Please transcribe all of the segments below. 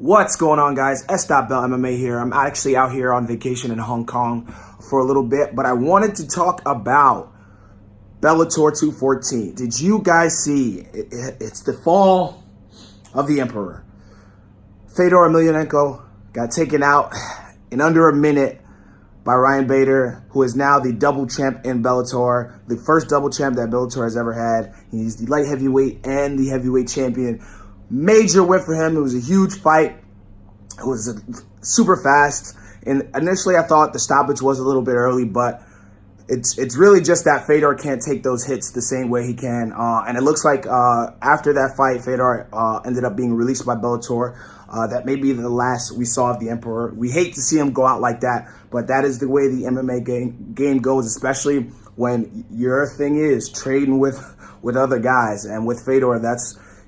What's going on, guys? Sdotbell MMA here. I'm actually out here on vacation in Hong Kong for a little bit, but I wanted to talk about Bellator 214. Did you guys see? It's the fall of the Emperor. Fedor Emelianenko got taken out in under a minute by Ryan Bader, who is now the double champ in Bellator, the first double champ that Bellator has ever had. He's the light heavyweight and the heavyweight champion. Major win for him. It was a huge fight. It was super fast. And initially I thought the stoppage was a little bit early, but it's really just that Fedor can't take those hits the same way he can. And it looks like after that fight, Fedor ended up being released by Bellator. That may be the last we saw of the Emperor. We hate to see him go out like that, but that is the way the MMA game goes, especially when your thing is trading with other guys. And with Fedor,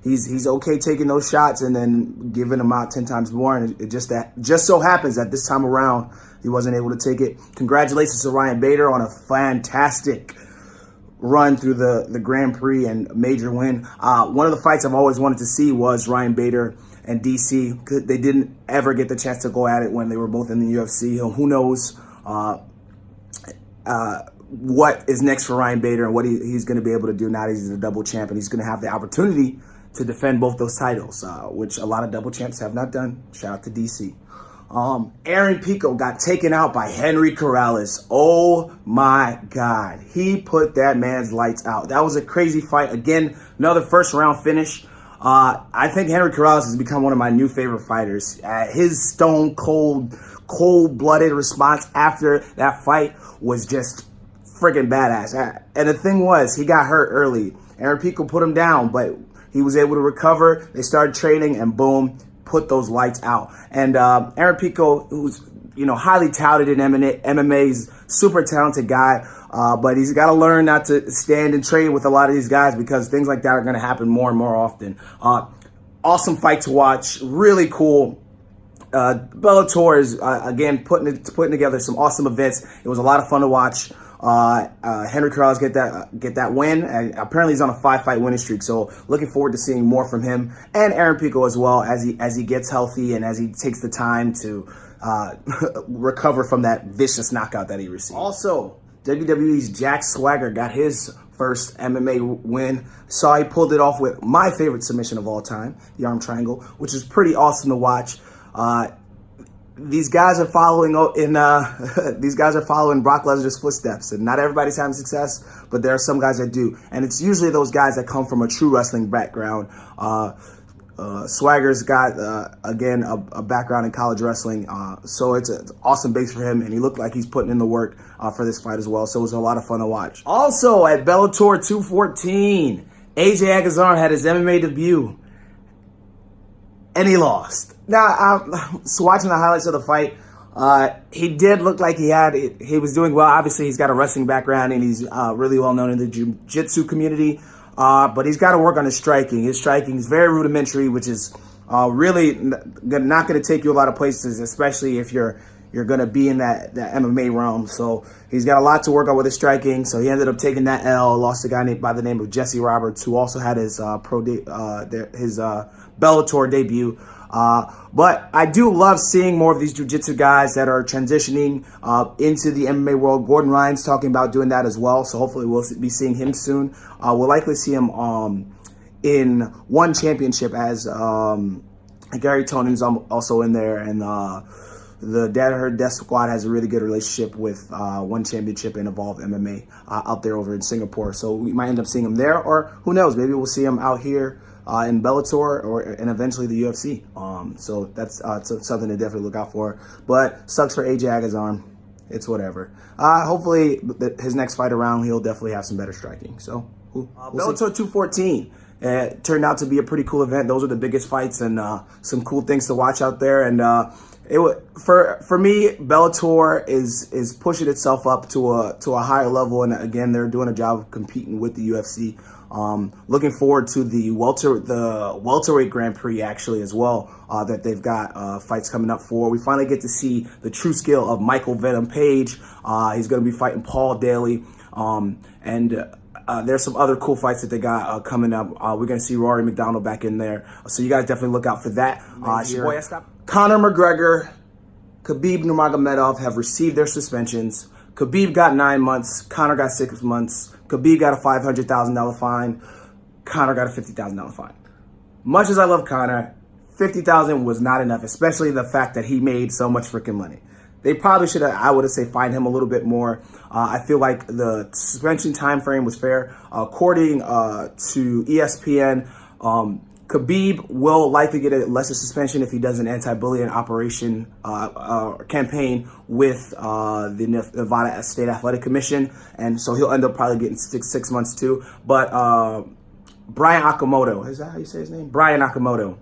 he's okay taking those shots and then giving them out 10 times more. And it just so happens that this time around, he wasn't able to take it. Congratulations to Ryan Bader on a fantastic run through the Grand Prix and major win. One of the fights I've always wanted to see was Ryan Bader and DC. They didn't ever get the chance to go at it when they were both in the UFC. Who knows what is next for Ryan Bader and what he's going to be able to do now that he's a double champ, and he's going to have the opportunity to defend both those titles, which a lot of double champs have not done. Shout out to DC. Aaron Pico got taken out by Henry Corrales. Oh my God. He put that man's lights out. That was a crazy fight. Again, another first round finish. I think Henry Corrales has become one of my new favorite fighters. His stone cold-blooded response after that fight was just freaking badass. And the thing was, he got hurt early. Aaron Pico put him down, but he was able to recover. They started training, and boom, put those lights out. And Aaron Pico, who's highly touted in MMA, he's super talented guy, but he's got to learn not to stand and trade with a lot of these guys, because things like that are going to happen more and more often. Awesome fight to watch, really cool. Bellator is again putting together some awesome events. It was a lot of fun to watch. Henry Corrales get that win, and apparently he's on a 5-fight winning streak. So looking forward to seeing more from him and Aaron Pico as well as he gets healthy and as he takes the time to recover from that vicious knockout that he received. Also, WWE's Jack Swagger got his first MMA win. Saw he pulled it off with my favorite submission of all time, the arm triangle, which is pretty awesome to watch. These guys are following Brock Lesnar's footsteps, and not everybody's having success, but there are some guys that do, and it's usually those guys that come from a true wrestling background. Swagger's got again a background in college wrestling, so it's an awesome base for him, and he looked like he's putting in the work for this fight as well. So it was a lot of fun to watch. Also at Bellator 214, AJ Agazarm had his MMA debut, and he lost. Now, so watching the highlights of the fight, he did look like he was doing well. Obviously, he's got a wrestling background, and he's really well known in the jiu-jitsu community. But he's got to work on his striking. His striking is very rudimentary, which is really not going to take you a lot of places, especially if you're going to be in that MMA realm. So he's got a lot to work on with his striking. So he ended up taking that L. Lost a guy by the name of Jesse Roberts, who also had his Bellator debut. But I do love seeing more of these jiu-jitsu guys that are transitioning into the MMA world. Gordon Ryan's talking about doing that as well, so hopefully we'll be seeing him soon. We'll likely see him in one championship, as Gary Tonon's also in there, and the Danaher Death Squad has a really good relationship with one championship in Evolve MMA out there over in Singapore. So we might end up seeing him there, or who knows, maybe we'll see him out here in Bellator and eventually the UFC. So that's something to definitely look out for. But sucks for AJ Agazarm. It's whatever. Hopefully his next fight around, he'll definitely have some better striking. So Bellator 214 turned out to be a pretty cool event. Those are the biggest fights and some cool things to watch out there. And for me, Bellator is pushing itself up to a higher level, and again, they're doing a job of competing with the UFC. Looking forward to the welterweight Grand Prix actually as well, that they've got fights coming up for. We finally get to see the true skill of Michael Venom Page. He's going to be fighting Paul Daly, and there's some other cool fights that they got coming up. We're going to see Rory McDonald back in there. So you guys definitely look out for that. Conor McGregor, Khabib Nurmagomedov have received their suspensions. Khabib got 9 months. Conor got 6 months. Khabib got a $500,000 fine. Conor got a $50,000 fine. Much as I love Conor, $50,000 was not enough, especially the fact that he made so much freaking money. They probably should have, I would have said, fined him a little bit more. I feel like the suspension time frame was fair. According to ESPN, Khabib will likely get a lesser suspension if he does an anti-bullying operation campaign with the Nevada State Athletic Commission, and so he'll end up probably getting six months too. But Brian Okamoto, is that how you say his name? Brian Okamoto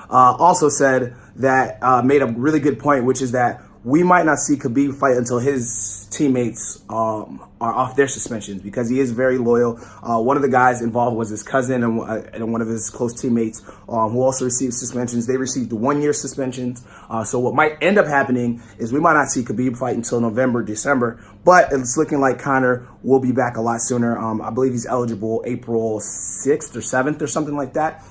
also said that, made a really good point, which is that we might not see Khabib fight until his teammates are off their suspensions, because he is very loyal. One of the guys involved was his cousin and one of his close teammates who also received suspensions. They received 1-year suspensions. So what might end up happening is we might not see Khabib fight until November, December, but it's looking like Conor will be back a lot sooner. I believe he's eligible April 6th or 7th or something like that.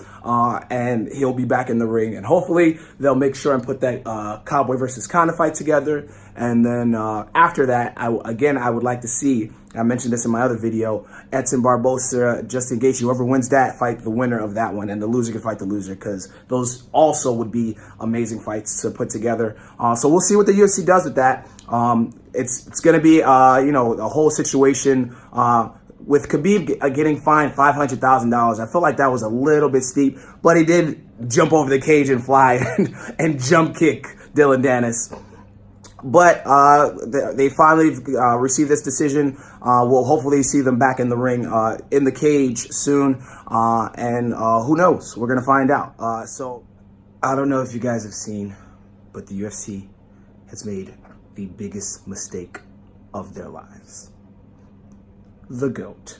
And he'll be back in the ring, and hopefully they'll make sure and put that Cowboy versus Conor fight together. And then after that, I would like to see, I mentioned this in my other video, Edson Barbosa, Justin Gaethje, whoever wins that, fight the winner of that one, and the loser can fight the loser, because those also would be amazing fights to put together. So we'll see what the UFC does with that. It's going to be, a whole situation. With Khabib getting fined $500,000, I feel like that was a little bit steep, but he did jump over the cage and fly and jump kick Dylan Dennis. But they finally received this decision. We'll hopefully see them back in the ring, in the cage soon, and who knows? We're going to find out. So I don't know if you guys have seen, but the UFC has made the biggest mistake of their lives. The GOAT,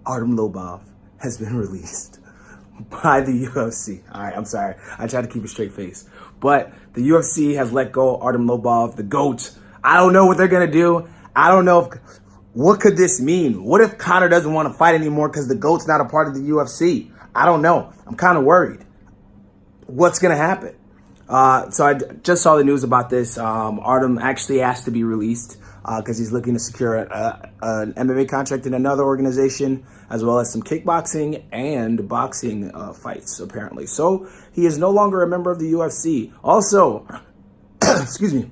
Artem Lobov, has been released by the UFC. All right, I'm sorry. I try to keep a straight face. But the UFC has let go Artem Lobov, the GOAT. I don't know what they're going to do. I don't know what could this mean? What if Conor doesn't want to fight anymore because the GOAT's not a part of the UFC? I don't know. I'm kind of worried. What's going to happen? So I just saw the news about this. Artem actually asked to be released because he's looking to secure an MMA contract in another organization, as well as some kickboxing and boxing fights, apparently. So he is no longer a member of the UFC. Also, excuse me,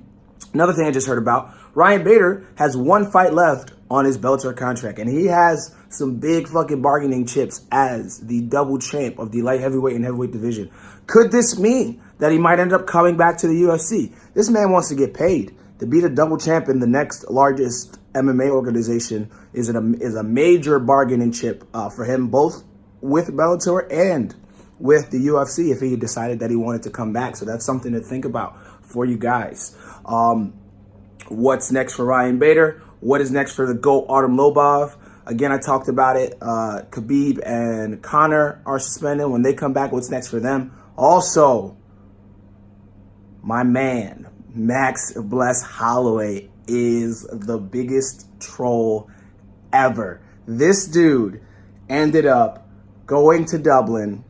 another thing I just heard about, Ryan Bader has 1 fight left on his Bellator contract, and he has some big fucking bargaining chips as the double champ of the light heavyweight and heavyweight division. Could this mean that he might end up coming back to the UFC? This man wants to get paid. To be the double champ in the next largest MMA organization is a major bargaining chip for him, both with Bellator and with the UFC, if he decided that he wanted to come back. So that's something to think about for you guys. What's next for Ryan Bader? What is next for the GOAT, Artem Lobov? Again, I talked about it. Khabib and Conor are suspended. When they come back, what's next for them? Also, my man, Max Bless Holloway, is the biggest troll ever. This dude ended up going to Dublin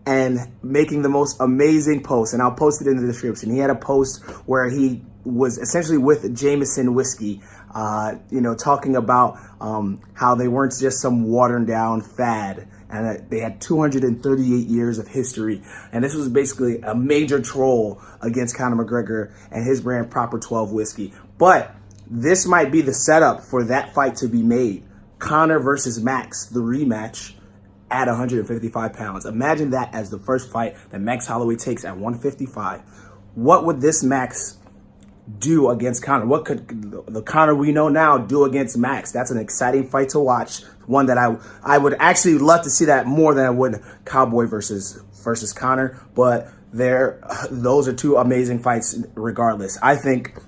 and making the most amazing post, and I'll post it in the description. He had a post where he was essentially with Jameson whiskey, talking about how they weren't just some watered down fad, and that they had 238 years of history. And this was basically a major troll against Conor McGregor and his brand Proper 12 whiskey. But this might be the setup for that fight to be made. Conor versus Max, the rematch at 155 pounds. Imagine that as the first fight that Max Holloway takes at 155. What would this Max do against Conor? What could the Conor we know now do against Max? That's an exciting fight to watch. One that I would actually love to see that more than I would Cowboy versus Conor. But those are 2 amazing fights regardless. I think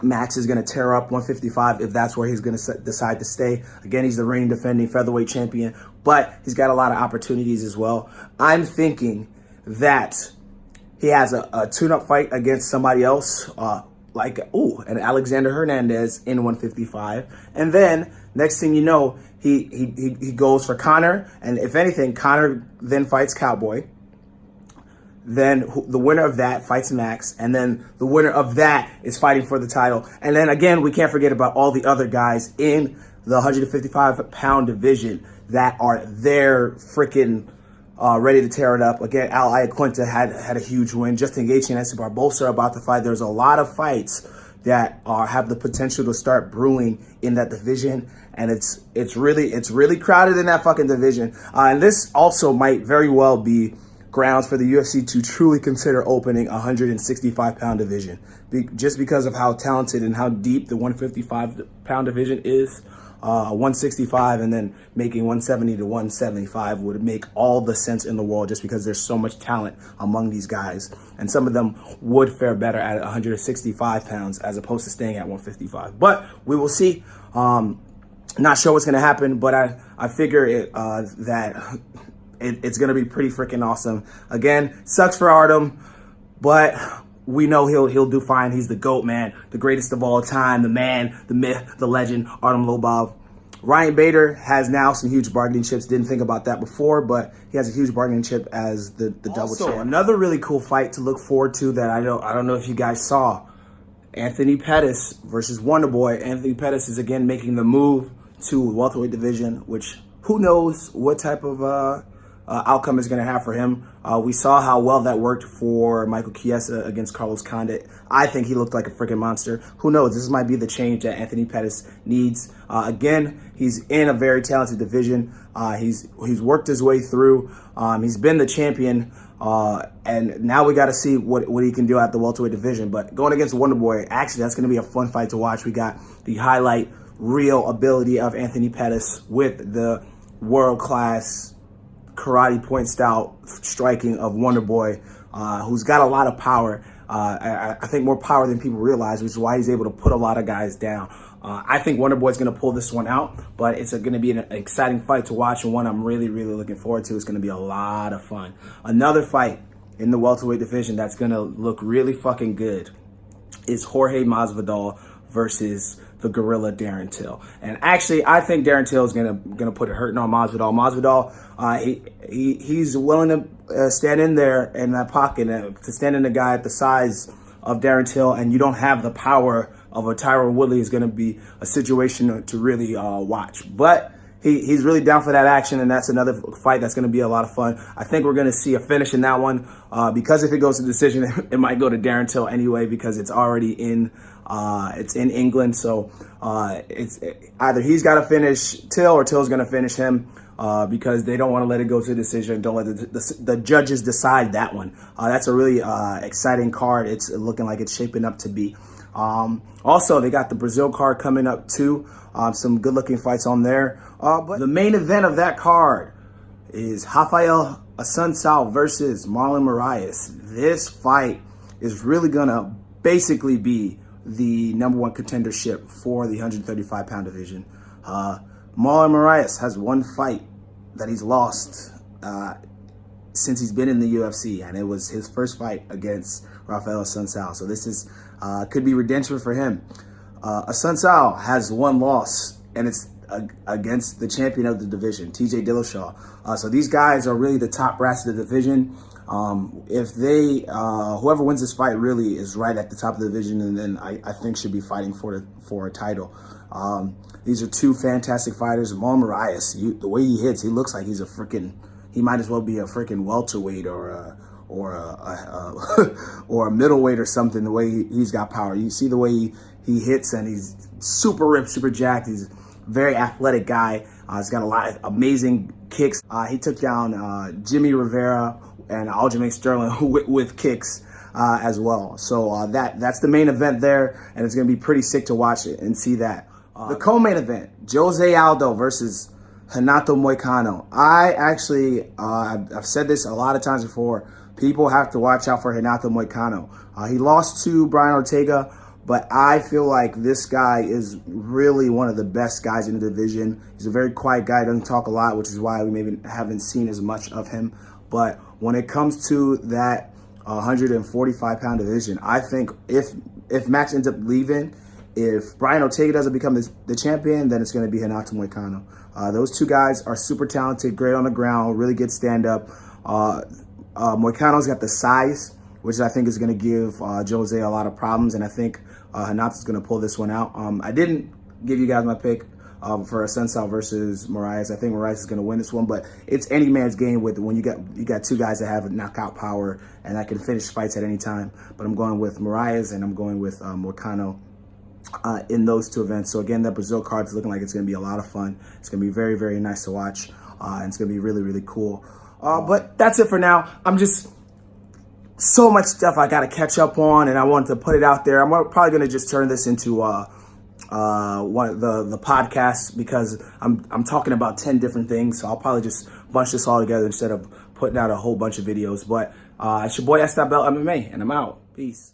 Max is going to tear up 155 if that's where he's going to decide to stay. Again, he's the reigning defending featherweight champion, but he's got a lot of opportunities as well. I'm thinking that he has a tune-up fight against somebody else, like, ooh, and Alexander Hernandez in 155. And then next thing you know, he goes for Conor. And if anything, Conor then fights Cowboy. Then the winner of that fights Max. And then the winner of that is fighting for the title. And then again, we can't forget about all the other guys in the 155-pound division that are there freaking ready to tear it up. Again, Al Iaquinta had a huge win. Justin Gaethje and Escobar both are about to fight. There's a lot of fights that have the potential to start brewing in that division, and it's really crowded in that fucking division. And this also might very well be grounds for the UFC to truly consider opening a 165-pound division, just because of how talented and how deep the 155-pound division is. 165 and then making 170 to 175 would make all the sense in the world, just because there's so much talent among these guys, and some of them would fare better at 165 pounds as opposed to staying at 155. But we will see. Not sure what's going to happen, but I figure that it's going to be pretty freaking awesome. Again, sucks for Artem, but we know he'll do fine. He's the GOAT, man, the greatest of all time, the man, the myth, the legend, Artem Lobov. Ryan Bader has now some huge bargaining chips. Didn't think about that before, but he has a huge bargaining chip as the double champ. Another really cool fight to look forward to that I don't know if you guys saw. Anthony Pettis versus Wonderboy. Anthony Pettis is again making the move to welterweight division, which who knows what type of outcome is going to have for him. We saw how well that worked for Michael Chiesa against Carlos Condit. I think he looked like a freaking monster. Who knows? This might be the change that Anthony Pettis needs. Again, he's in a very talented division. He's worked his way through. He's been the champion. And now we got to see what he can do at the welterweight division. But going against Wonderboy, actually, that's going to be a fun fight to watch. We got the highlight real ability of Anthony Pettis with the world-class karate point style striking of Wonderboy, who's got a lot of power. I think more power than people realize, which is why he's able to put a lot of guys down. I think Wonderboy's going to pull this one out, but it's going to be an exciting fight to watch, and one I'm really, really looking forward to. It's going to be a lot of fun. Another fight in the welterweight division that's going to look really fucking good is Jorge Masvidal versus the gorilla Darren Till. And actually, I think Darren Till is gonna put it hurting on Masvidal. Masvidal, he's willing to stand in there in that pocket, to stand in a guy at the size of Darren Till, and you don't have the power of a Tyron Woodley is gonna be a situation to really watch. But he's really down for that action, and that's another fight that's going to be a lot of fun. I think we're going to see a finish in that one, because if it goes to decision, it might go to Darren Till anyway, because it's already in England. So it's either he's got to finish Till or Till's going to finish him, because they don't want to let it go to decision. Don't let the judges decide that one. That's a really exciting card. It's looking like it's shaping up to be. Also, they got the Brazil card coming up too. Some good-looking fights on there. But the main event of that card is Rafael Assunção versus Marlon Moraes. This fight is really going to basically be the #1 contendership for the 135-pound division. Marlon Moraes has one fight that he's lost since he's been in the UFC, and it was his first fight against Rafael Assunção. So this is could be redemption for him. Assunção has one loss, and it's against the champion of the division, TJ Dillashaw. So these guys are really the top brass of the division. If they, whoever wins this fight really is right at the top of the division, and then I think should be fighting for a title. These are two fantastic fighters. Marlon Moraes, the way he hits, he looks like he's a freaking, he might as well be a freaking welterweight or a middleweight or something. The way he's got power, you see the way he hits, and he's super ripped, super jacked. He's a very athletic guy. He's got a lot of amazing kicks. He took down Jimmy Rivera and Aljamain Sterling with kicks as well. So that's the main event there, and it's going to be pretty sick to watch it and see that. The co-main event, Jose Aldo versus Renato Moicano. I actually, I've said this a lot of times before, people have to watch out for Renato Moicano. He lost to Brian Ortega, but I feel like this guy is really one of the best guys in the division. He's a very quiet guy, doesn't talk a lot, which is why we maybe haven't seen as much of him. But when it comes to that 145-pound division, I think if if Max ends up leaving, if Brian Ortega doesn't become the champion, then it's going to be Renato Moicano. Those two guys are super talented, great on the ground, really good stand-up. Moicano's got the size, which I think is going to give Jose a lot of problems, and I think Renato's going to pull this one out. I didn't give you guys my pick for Assunção versus Moraes. I think Moraes is going to win this one, but it's any man's game with when you got two guys that have knockout power and that can finish fights at any time. But I'm going with Moraes and I'm going with Moicano in those two events. So again, that Brazil card is looking like it's going to be a lot of fun. It's going to be very, very nice to watch, and it's going to be really, really cool. But that's it for now. I'm just so much stuff I got to catch up on, and I wanted to put it out there. I'm probably going to just turn this into one of the podcasts, because I'm talking about 10 different things. So I'll probably just bunch this all together instead of putting out a whole bunch of videos. But it's your boy Sdotbell MMA, and I'm out. Peace.